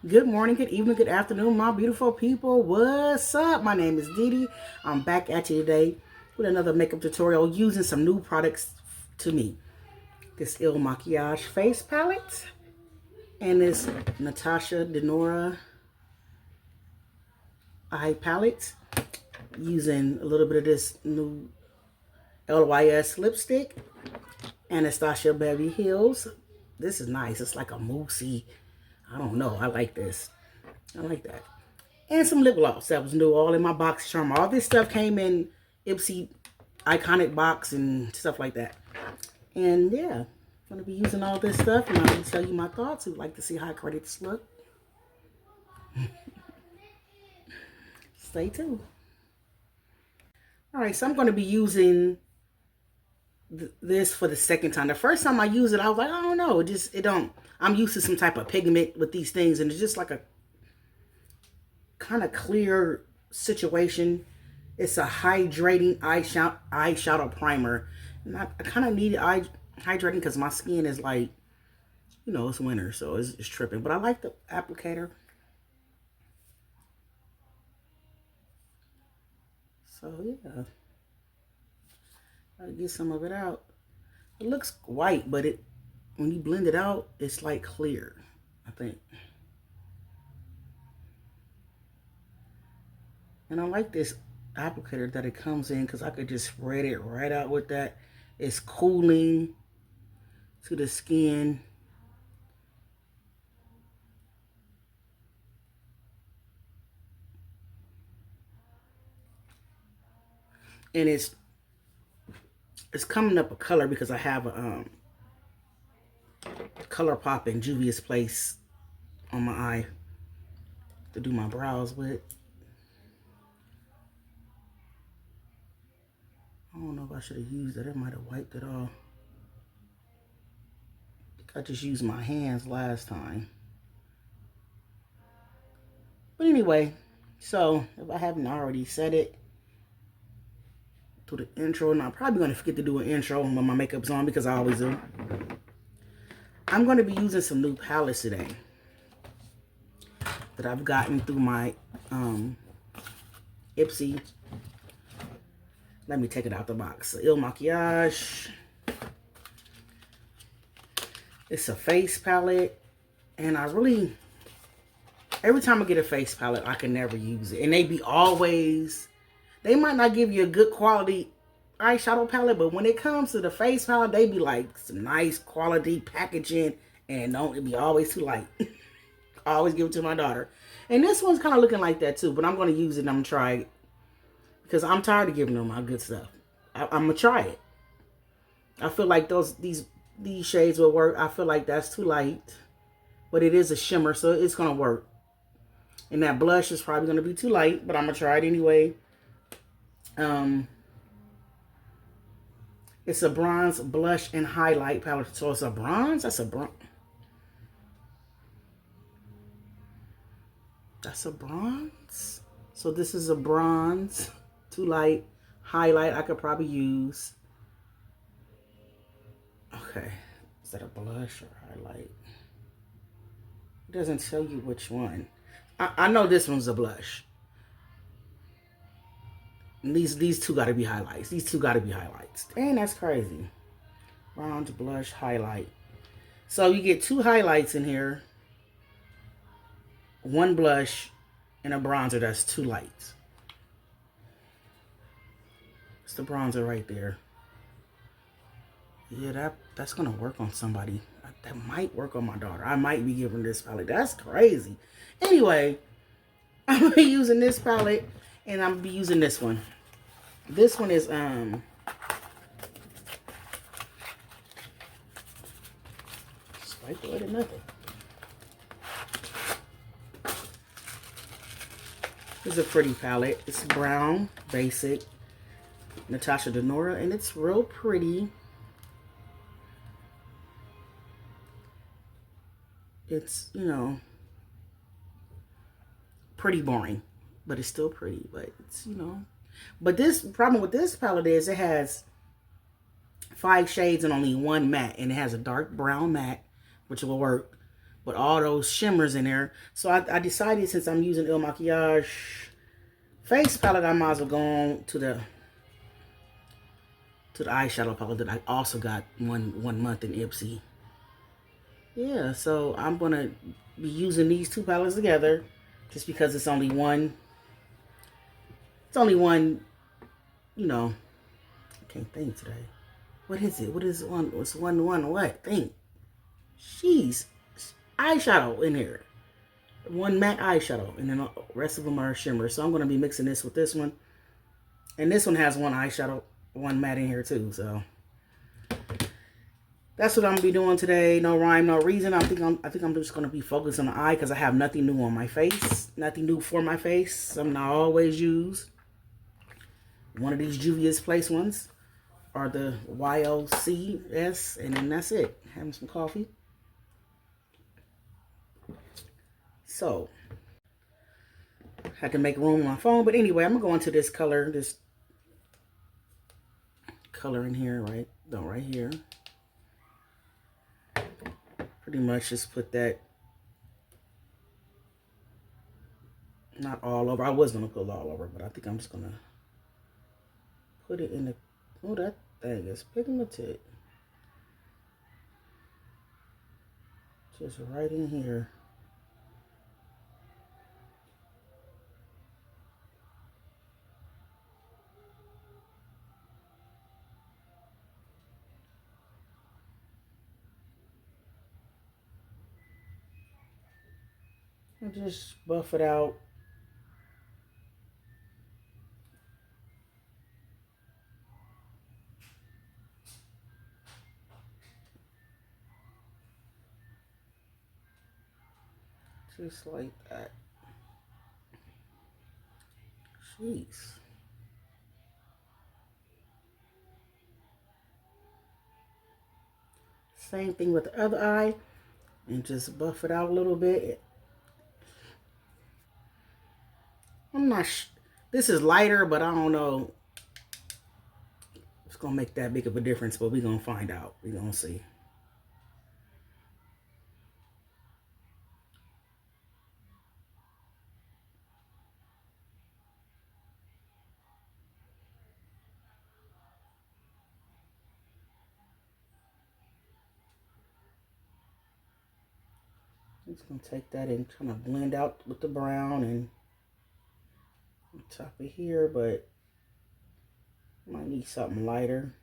Good morning, good evening, good afternoon, my beautiful people. What's up? My name is Dee. I'm back at you today with another makeup tutorial using some new products to me. This Makiage face palette and this Natasha Denona eye palette using a little bit of this new LYS lipstick and Natasha Baby Heels. This is nice. It's like a moussey. I don't know. I like this. I like that. And some lip gloss that was new, all in my box charm. All this stuff came in Ipsy iconic box and stuff like that. And yeah, I'm gonna be using all this stuff, and I'm gonna tell you my thoughts. Who'd like to see how credits look? Stay tuned. All right, so I'm gonna be using this for the second time. The first time I used it, I was like, I don't know, it don't. I'm used to some type of pigment with these things, and it's just like a kind of clear situation. It's a hydrating eyeshadow primer, and I kind of need hydrating because my skin is like, you know, it's winter, so it's tripping. But I like the applicator. So yeah, I'll get some of it out. It looks white, but when you blend it out, it's like clear, I think. And I like this applicator that it comes in because I could just spread it right out with that. It's cooling to the skin. And it's coming up a color because I have a Color Pop and Juvia's Place on my eye to do my brows with. I don't know if I should have used it. I might have wiped it off. I just used my hands last time. But anyway, so if I haven't already said it, do the intro, and I'm probably going to forget to do an intro when my makeup's on because I always do. I'm going to be using some new palettes today that I've gotten through my Ipsy. Let me take it out the box. Il Makiage. It's a face palette, and every time I get a face palette, I can never use it. And they might not give you a good quality eyeshadow palette, but when it comes to the face palette, they be like some nice quality packaging, and don't be always too light. I always give it to my daughter. And this one's kind of looking like that too, but I'm going to use it and I'm going to try it because I'm tired of giving them my good stuff. I'm going to try it. I feel like these shades will work. I feel like that's too light, but it is a shimmer, so it's going to work. And that blush is probably going to be too light, but I'm going to try it anyway. It's a bronze blush and highlight palette. So it's a bronze. That's a bronze. So this is a bronze, too light. Highlight I could probably use. Okay, is that a blush or highlight? It doesn't tell you which one. I know this one's a blush. And these two got to be highlights. These two got to be highlights. Dang, that's crazy. Bronze, blush, highlight. So you get two highlights in here. One blush and a bronzer that's too light. It's the bronzer right there. Yeah, that's going to work on somebody. That might work on my daughter. I might be giving this palette. That's crazy. Anyway, I'm going to be using this palette, and I'm going to be using this one. This one is, swipe away to nothing. This is a pretty palette. It's brown, basic, Natasha Denona, and it's real pretty. It's, you know, pretty boring, but it's still pretty. But it's, you know, but this problem with this palette is it has 5 shades and only one matte, and it has a dark brown matte, which will work. but all those shimmers in there. So I decided, since I'm using Il Makiage face palette, I might as well go on to the eyeshadow palette that I also got one month in Ipsy. Yeah, so I'm gonna be using these two palettes together, just because it's only one. It's only one, you know. I can't think today. What is it? What is one? What's one what? Think. Jeez, eyeshadow in here. One matte eyeshadow, and then the rest of them are shimmer. So I'm gonna be mixing this with this one, and this one has one eyeshadow, one matte in here too. So that's what I'm gonna be doing today. No rhyme, no reason. I think I'm just gonna be focused on the eye, because I have nothing new on my face, nothing new for my face. Something I always use. One of these Juvia's Place ones, or the YOCS, and then that's it. Having some coffee. So I can make room on my phone, but anyway, I'm gonna go into this color in here, right here. Pretty much just put that, not all over. I was gonna put it all over, but I think I'm just gonna put it in the, oh, that thing is pigmented. Just right in here. And just buff it out. Just like that. Jeez. Same thing with the other eye. And just buff it out a little bit. I'm not this is lighter, but I don't know if it's gonna make that big of a difference, but we're gonna find out. We're gonna see. I'm just gonna take that and kind of blend out with the brown and on top of here, but I might need something lighter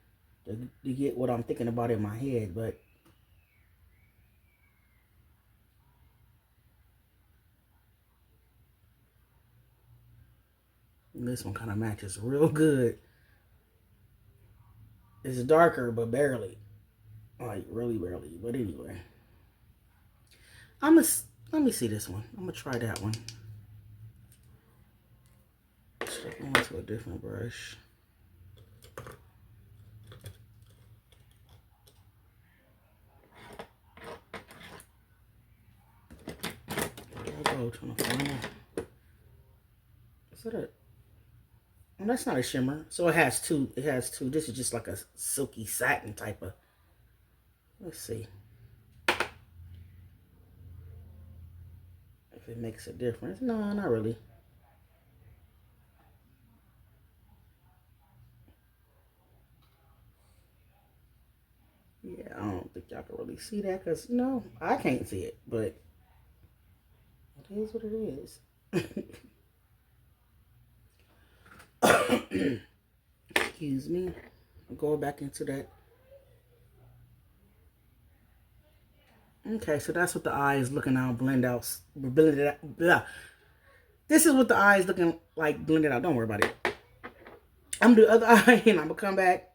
to get what I'm thinking about in my head, but this one kind of matches real good. It's darker, but barely. Like, really barely. But anyway. Let me see this one. I'm going to try that one. Step onto a different brush. There I go, trying to find it. Is that a... Oh, that's not a shimmer. So it has two. It has two. This is just like a silky satin type of... Let's see if it makes a difference. No, not really. Yeah, I don't think y'all can really see that, because, you know, I can't see it, but it is what it is. Excuse me. I'm going back into that. Okay, so that's what the eye is looking out, blended out. Blah. This is what the eye is looking like, blended out. Don't worry about it. I'm gonna do the other eye, and I'm gonna come back,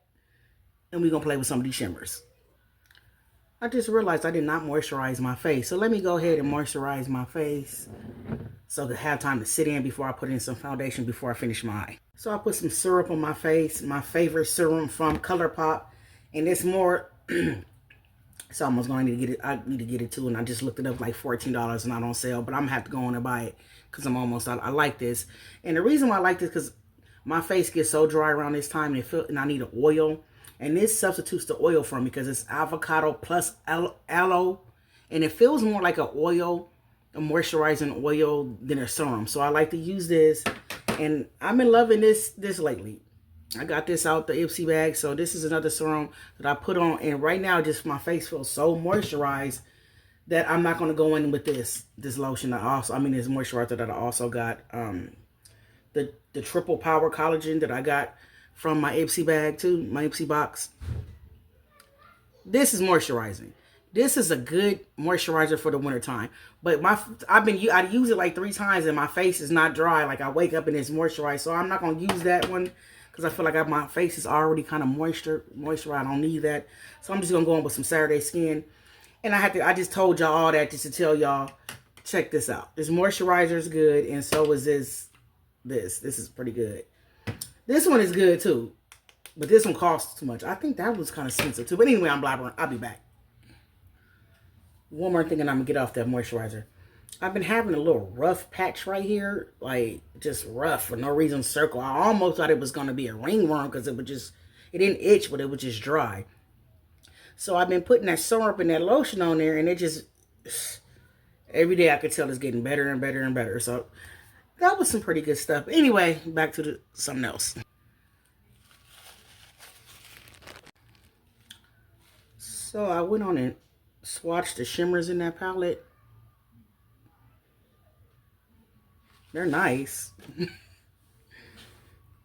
and we're gonna play with some of these shimmers. I just realized I did not moisturize my face, so let me go ahead and moisturize my face so to have time to sit in before I put in some foundation before I finish my eye. So I put some syrup on my face, my favorite serum from ColourPop, and it's more. It's almost going to get it. I need to get it too, and I just looked it up, like $14 and not on sale. But I'm gonna have to go on and buy it because I'm almost out. I like this, and the reason why I like this because my face gets so dry around this time, and I need an oil, and this substitutes the oil for me because it's avocado plus aloe, And it feels more like an oil, a moisturizing oil than a serum. So I like to use this. And I've been loving this lately. I got this out the Ipsy bag. So this is another serum that I put on. And right now, just my face feels so moisturized that I'm not going to go in with this lotion. This moisturizer that I also got. The triple power collagen that I got from my Ipsy bag too, my Ipsy box. This is moisturizing. This is a good moisturizer for the winter time. But I use it like 3 times and my face is not dry. Like I wake up and it's moisturized. So I'm not gonna use that one because I feel like my face is already kind of moisturized. I don't need that. So I'm just gonna go in with some Saturday Skin. And I just told y'all all that just to tell y'all, check this out. This moisturizer is good, and so is this. This is pretty good. This one is good too, but this one costs too much. I think that was kind of expensive too. But anyway, I'm blabbering. I'll be back. One more thing and I'm gonna get off that moisturizer. I've been having a little rough patch right here, like just rough for no reason, circle. I almost thought it was gonna be a ringworm because it didn't itch, but it was just dry. So I've been putting that syrup and that lotion on there, and it just, every day I could tell it's getting better and better and better. So that was some pretty good stuff. Anyway, back to something else. So I went on and swatched the shimmers in that palette. They're nice.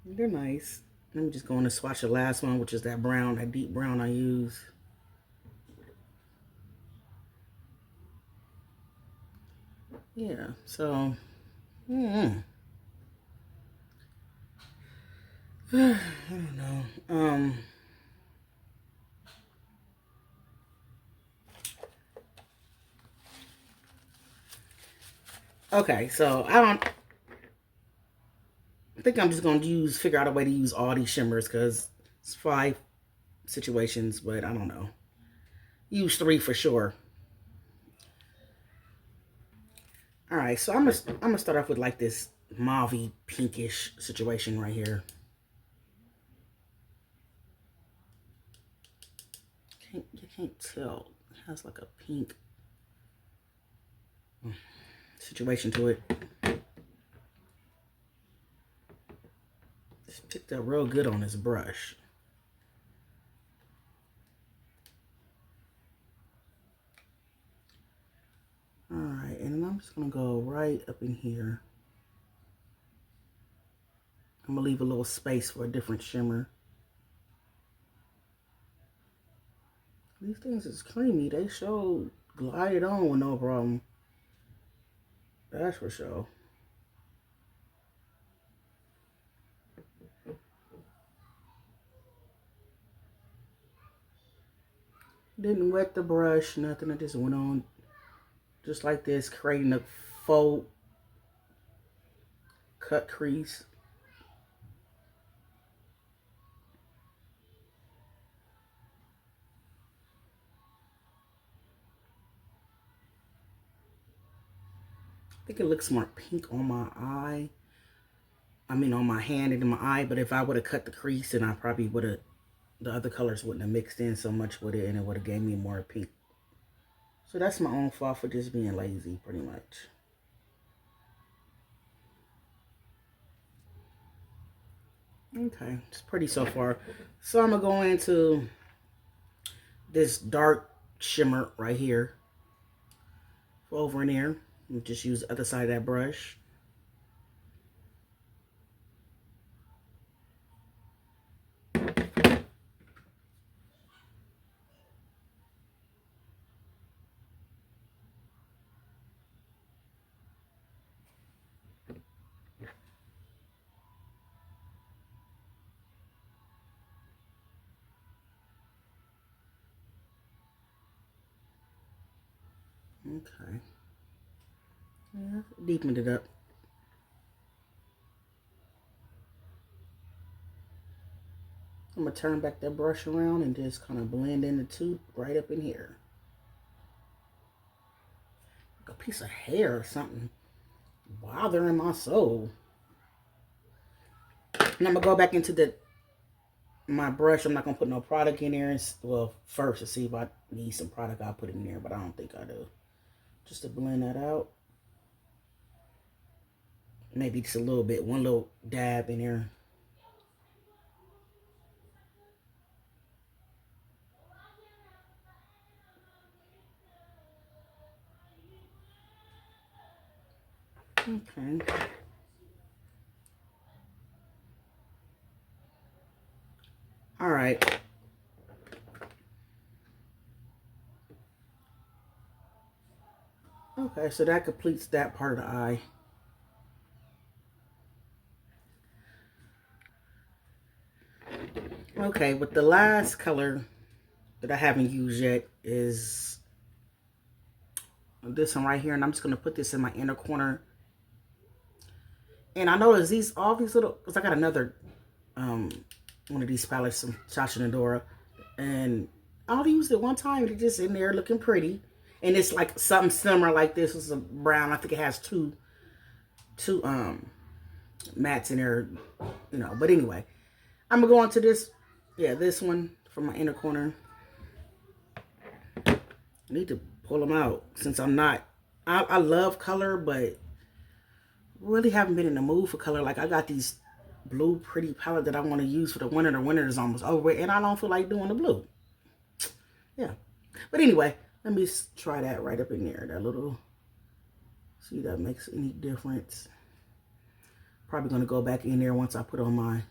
They're nice. Let me just go on and swatch the last one, which is that brown, that deep brown I use. Yeah, so, I don't know. Okay, so I think I'm just going to figure out a way to use all these shimmers because it's 5 situations, but I don't know. Use 3 for sure. All right, so I'm gonna start off with like this mauve pinkish situation right here. You can't tell. It has like a pink situation to it. Just picked up real good on this brush. All right, and then I'm just gonna go right up in here. I'm gonna leave a little space for a different shimmer. These things is creamy. They show glided on with no problem. That's for sure. Didn't wet the brush, nothing. I just went on just like this, creating a faux cut crease. I think it looks more pink on my eye. On my hand and in my eye. But if I would have cut the crease, then I probably would have, the other colors wouldn't have mixed in so much with it, and it would have gave me more pink. So that's my own fault for just being lazy, pretty much. Okay, it's pretty so far. So I'm going to go into this dark shimmer right here. Over in there. And just use the other side of that brush. Okay. Yeah, deepened it up. I'm going to turn back that brush around and just kind of blend in the two right up in here. Like a piece of hair or something bothering my soul. And I'm going to go back into my brush. I'm not going to put no product in there. Well, first to see if I need some product, I'll put it in there, but I don't think I do. just to blend that out. Maybe just a little bit, one little dab in there. Okay. All right. Okay, so that completes that part of the eye. Okay, but the last color that I haven't used yet is this one right here, and I'm just gonna put this in my inner corner. And I noticed all these little, because I got another one of these palettes from Natasha Denona, and I only used it one time. It's just in there looking pretty, and it's like something similar like this. It's a brown. I think it has two mattes in there, you know. But anyway, I'm gonna go on to this, yeah, this one from my inner corner. I need to pull them out since I'm not. I love color, but really haven't been in the mood for color. Like I got these blue pretty palette that I want to use for the winter. The winter is almost over, and I don't feel like doing the blue. Yeah, but anyway, let me try that right up in there. That little, see if that makes any difference. Probably gonna go back in there once I put on my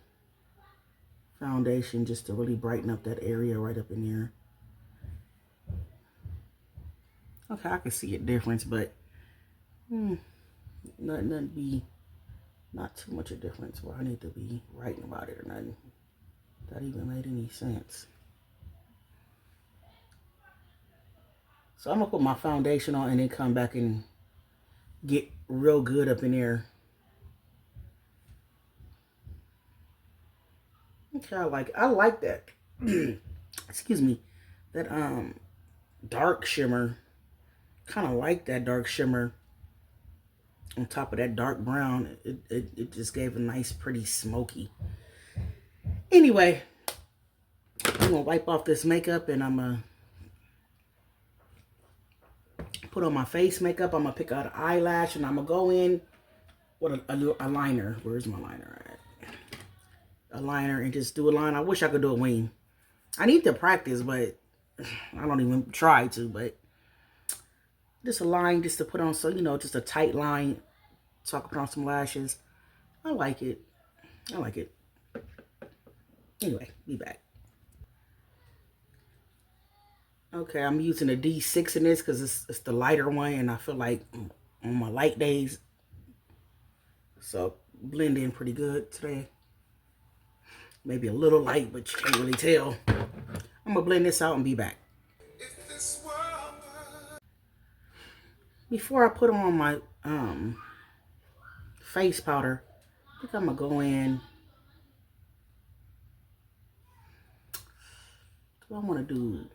foundation just to really brighten up that area right up in there. Okay, I can see a difference, but nothing be, not too much a difference where I need to be writing about it or nothing. That even made any sense. So I'm gonna put my foundation on and then come back and get real good up in there. Okay, I like that. Excuse me. That dark shimmer. Kind of like that dark shimmer on top of that dark brown. It just gave a nice pretty smoky. Anyway, I'm gonna wipe off this makeup and I'm gonna put on my face makeup. I'm gonna pick out an eyelash and I'm gonna go in with a liner. Where's my liner at? A liner and just do a line. I wish I could do a wing. I need to practice, but I don't even try to. But just a line just to put on, so you know, just a tight line so I can put on some lashes. I like it. I like it. Anyway, be back. Okay, I'm using a D6 in this because it's the lighter one, and I feel like on my light days, so blend in pretty good today. Maybe a little light, but you can't really tell. I'm gonna blend this out and be back. Before I put on my face powder, I think I'm gonna go in. Do I want to do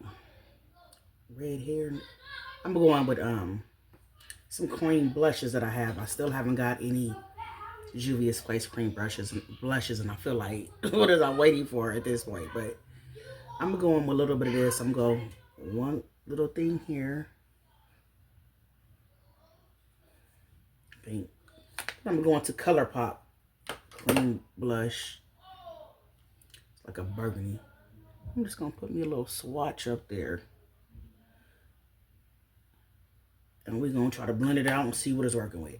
red hair? I'm gonna go on with some cream blushes that I have. I still haven't got any Juvia's Place cream blushes, and I feel like what is I waiting for at this point? But I'm gonna go in with a little bit of this. I'm gonna go one little thing here. I think I'm gonna go into ColourPop cream blush. It's like a burgundy. I'm just gonna put me a little swatch up there. And we're gonna try to blend it out and see what it's working with.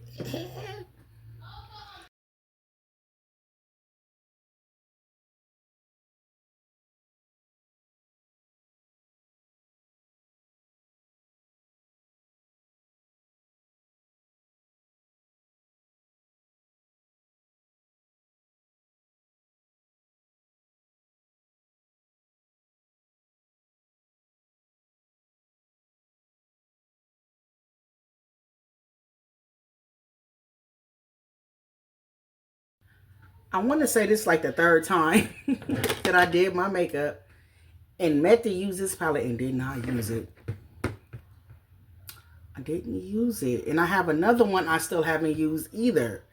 I want to say this is like the third time that I did my makeup and meant to use this palette and did not use it. I didn't use it. And I have another one I still haven't used either.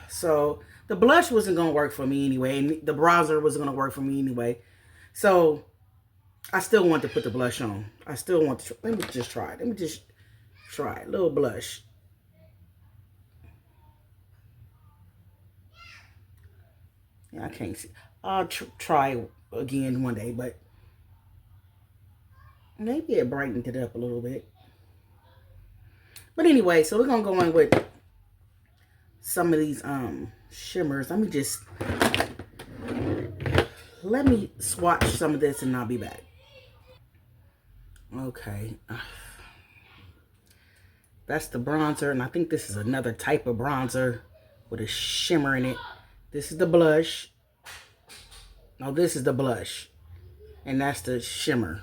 So the blush wasn't going to work for me anyway. And the bronzer wasn't going to work for me anyway. So I still want to put the blush on. I still want to. Let me just try it. Let me just try it. A little blush. Yeah, I can't see. I'll try again one day, but maybe it brightened it up a little bit. But anyway, so we're gonna go in with some of these shimmers. Let me swatch some of this and I'll be back. Okay. That's the bronzer, and I think this is another type of bronzer with a shimmer in it. This is the blush. No, this is the blush. And that's the shimmer.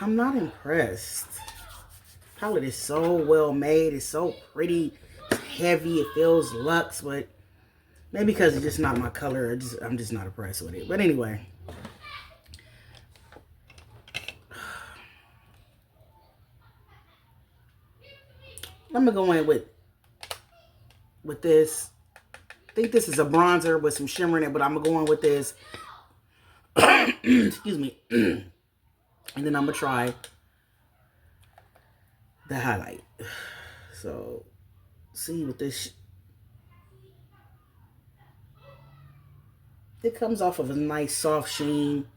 I'm not impressed. Palette is so well made. It's so pretty. It's heavy. It feels luxe, but maybe because it's just not my color. I'm just not impressed with it. But anyway. I'm going to go in with this. I think this is a bronzer with some shimmer in it, but I'm going to go in with this. Excuse me. And then I'm going to try the highlight. So, see with this. It comes off of a nice soft sheen.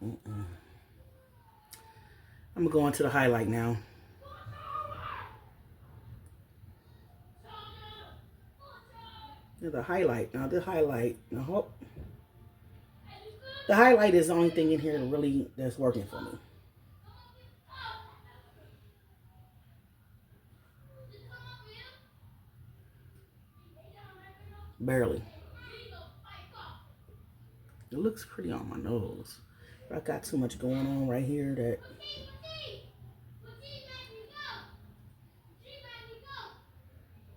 I'm going to go into the highlight now. The highlight. Now, the highlight. Now, the highlight is the only thing in here that's working for me. Barely. It looks pretty on my nose. But I got too much going on right here that...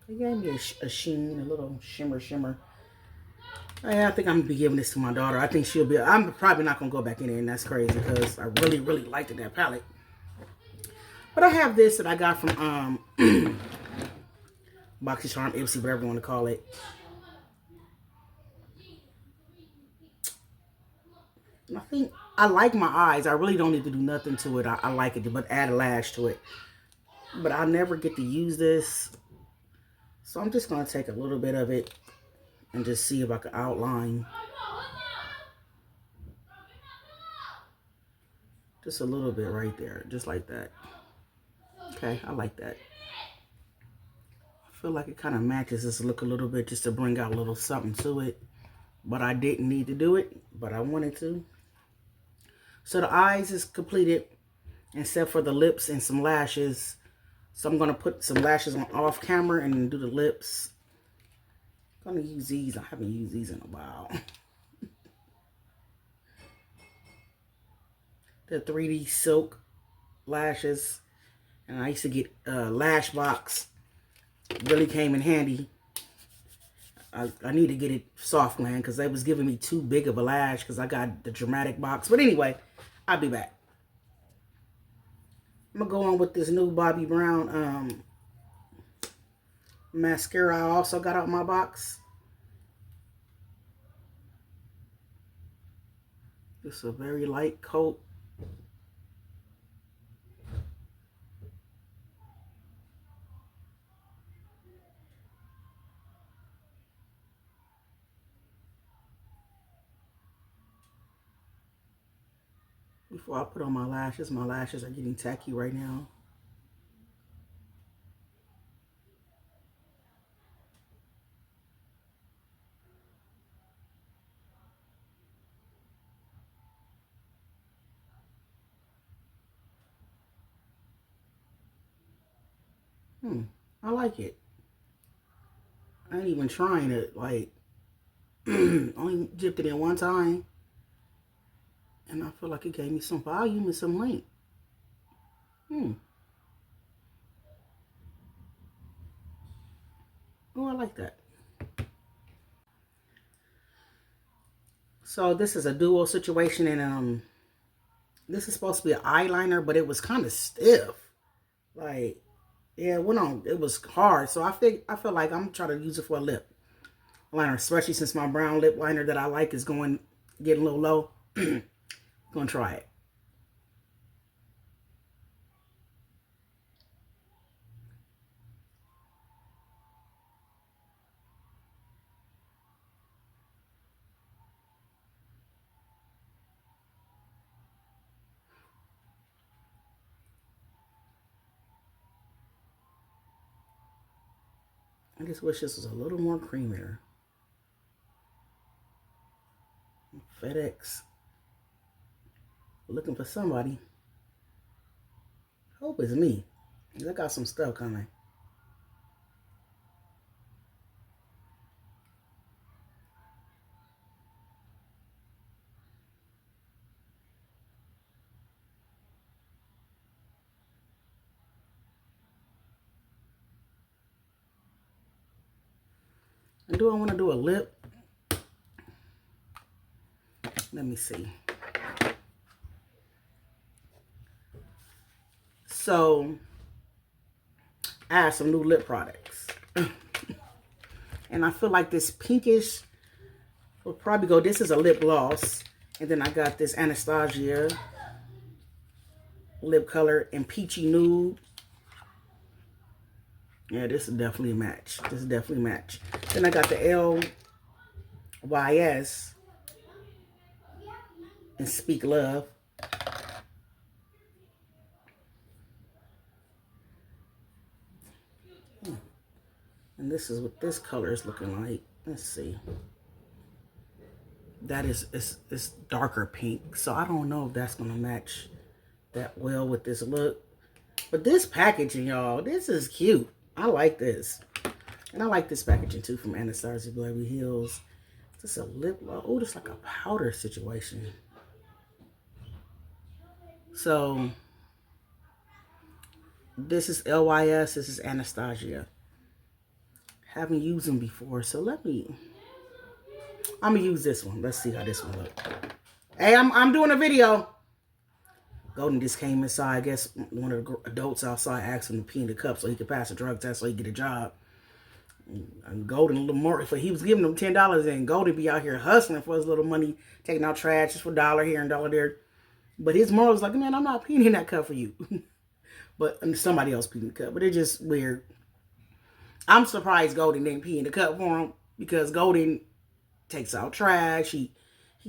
It gave me a sheen, a little shimmer. I think I'm going to be giving this to my daughter. I think she'll be... I'm probably not going to go back in there, and that's crazy because I really liked that palette. But I have this that I got from Boxy Charm, Ipsy, whatever you want to call it. I think I like my eyes. I really don't need to do nothing to it. I like it, but add a lash to it. But I never get to use this. So I'm just going to take a little bit of it and just see if I can outline. Just a little bit right there. Just like that. Okay, I like that. I feel like it kind of matches this look a little bit just to bring out a little something to it. But I didn't need to do it, but I wanted to. So the eyes is completed, except for the lips and some lashes. So I'm going to put some lashes on off camera and do the lips. I'm going to use these. I haven't used these in a while. The 3D silk lashes. And I used to get Lash Box. Really came in handy. I need to get it soft glam because they was giving me too big of a lash because I got the dramatic box. But anyway, I'll be back. I'm going to go on with this new Bobbi Brown mascara I also got out my box. It's a very light coat. Before I put on my lashes are getting tacky right now. I like it. I ain't even trying it. Like, only dipped it in one time. And I feel like it gave me some volume and some length. Oh, I like that. So this is a duo situation, and this is supposed to be an eyeliner, but it was kind of stiff. Like, yeah, it went on. It was hard. So I feel like I'm trying to use it for a lip. liner, especially since my brown lip liner that I like is getting a little low. Gonna try it. I just wish this was a little more creamier. FedEx. Looking for somebody. Hope it's me. I got some stuff coming. And do I want to do a lip? Let me see. So, I have some new lip products. And I feel like this pinkish will probably go. This is a lip gloss. And then I got this Anastasia lip color in Peachy Nude. Yeah, this is definitely a match. This is definitely a match. Then I got the LYS and Speak Love. And this is what this color is looking like. Let's see. That is, it's darker pink. So I don't know if that's going to match that well with this look. But this packaging, y'all, this is cute. I like this. And I like this packaging too from Anastasia Beverly Hills. This is a lip gloss. Oh, it's like a powder situation. So this is LYS. This is Anastasia. Haven't used them before, so I'm gonna use this one. Let's see how this one looks. Hey, I'm doing a video. Golden just came inside. I guess one of the adults outside asked him to pee in the cup so he could pass a drug test so he could get a job. And Golden a little more, for he was giving them $10, and Golden be out here hustling for his little money, taking out trash just for $1 here and $1 there. But his moral was like, man, I'm not peeing in that cup for you. But somebody else peed in the cup. But it's just weird. I'm surprised Golden didn't pee in the cup for him, because Golden takes out trash. He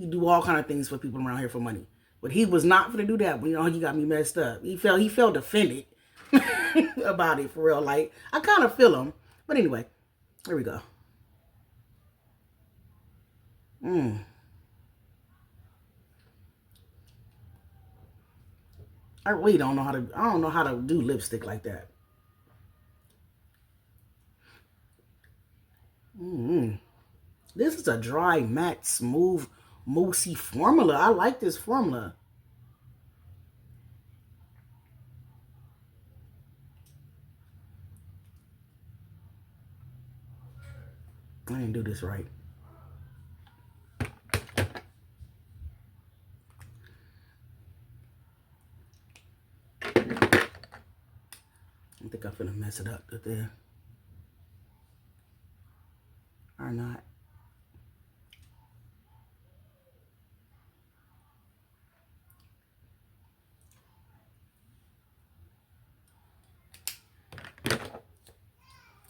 do all kind of things for people around here for money. But he was not going to do that. But you know, he got me messed up. He felt offended about it, for real. Like, I kind of feel him. But anyway, here we go. I really don't know how to do lipstick like that. This is a dry, matte, smooth, moussey formula. I like this formula. I didn't do this right. I think I'm finna mess it up there. Or not.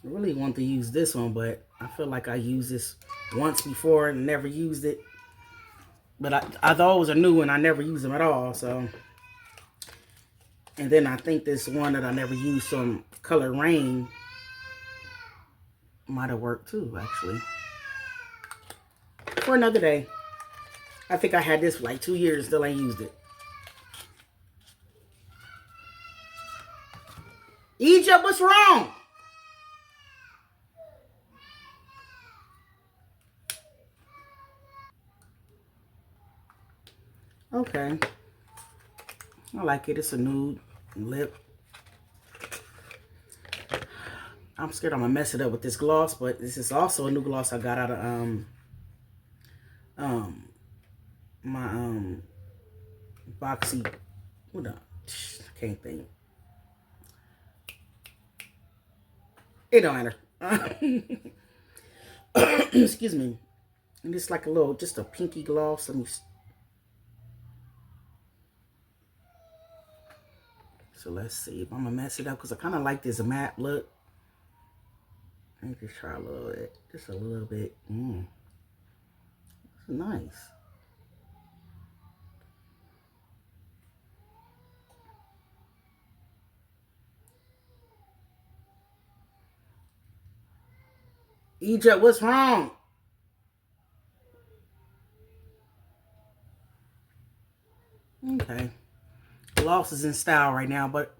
I really want to use this one, but I feel like I used this once before and never used it. But I thought it was a new one. I never used them at all. So, and then I think this one that I never used, some Color Rain, might have worked too, actually. For another day. I think I had this for like 2 years, still ain't used it. Egypt, what's wrong? Okay. I like it. It's a nude lip. I'm scared I'm gonna mess it up with this gloss, but this is also a new gloss I got out of my boxy. Hold on. I can't think. It don't matter. Excuse me. And it's like a little, just a pinky gloss. Let me. So let's see if I'm gonna mess it up because I kind of like this matte look. Let me just try a little bit, just a little bit. It's nice. Egypt, what's wrong? Okay. Gloss is in style right now, but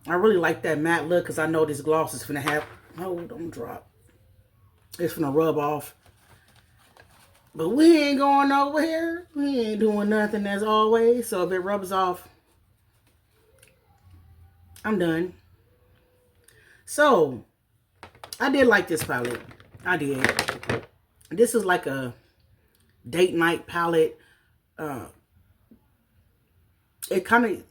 I really like that matte look because I know this gloss is finna have. Oh, don't drop. It's finna rub off. But we ain't going nowhere. We ain't doing nothing as always. So if it rubs off, I'm done. So I did like this palette. I did. This is like a date night palette. It kind of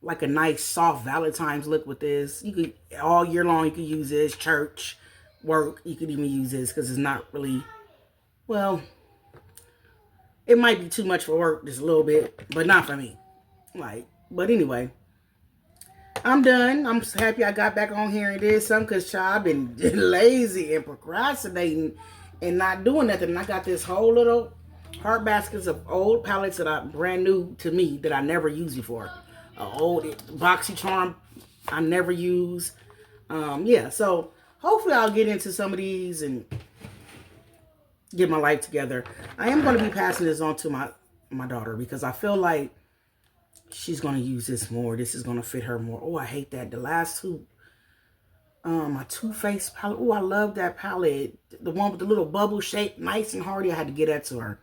like a nice soft Valentine's look with this. You could all year long you could use this. Church, work, you could even use this because it's not really, well, it might be too much for work just a little bit, but not for me. Like, but anyway, I'm done. I'm happy I got back on here and did something because I've been lazy and procrastinating and not doing nothing. And I got this whole little heart baskets of old palettes that are brand new to me that I never used before. Old BoxyCharm I never use. Yeah, so hopefully I'll get into some of these and get my life together. I am going to be passing this on to my daughter because I feel like she's going to use this more. This is going to fit her more. Oh, I hate that. The last two, my Too Faced palette. Oh, I love that palette. The one with the little bubble shape, nice and hardy. I had to get that to her.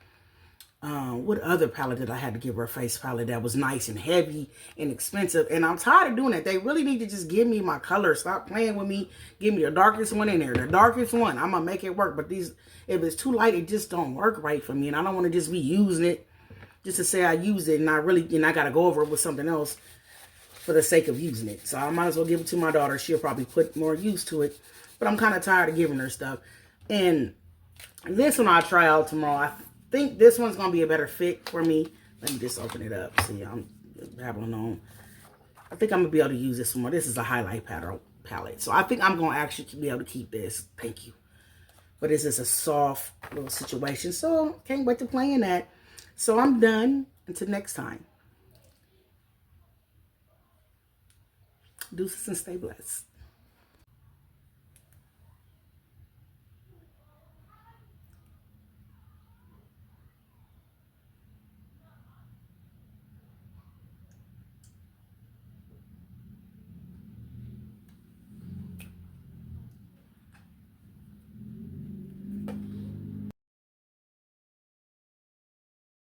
What other palette did I have to give her? A face palette that was nice and heavy and expensive. And I'm tired of doing that. They really need to just give me my color. Stop playing with me. Give me the darkest one in there. The darkest one. I'm going to make it work. But these, if it's too light, it just don't work right for me. And I don't want to just be using it just to say I use it. And I got to go over it with something else for the sake of using it. So I might as well give it to my daughter. She'll probably put more use to it. But I'm kind of tired of giving her stuff. And this one I'll try out tomorrow. I think this one's going to be a better fit for me. Let me just open it up. See, I'm babbling on. I think I'm going to be able to use this one. This is a highlight palette. So I think I'm going to actually be able to keep this. Thank you. But this is a soft little situation. So can't wait to play in that. So I'm done. Until next time. Deuces and stay blessed.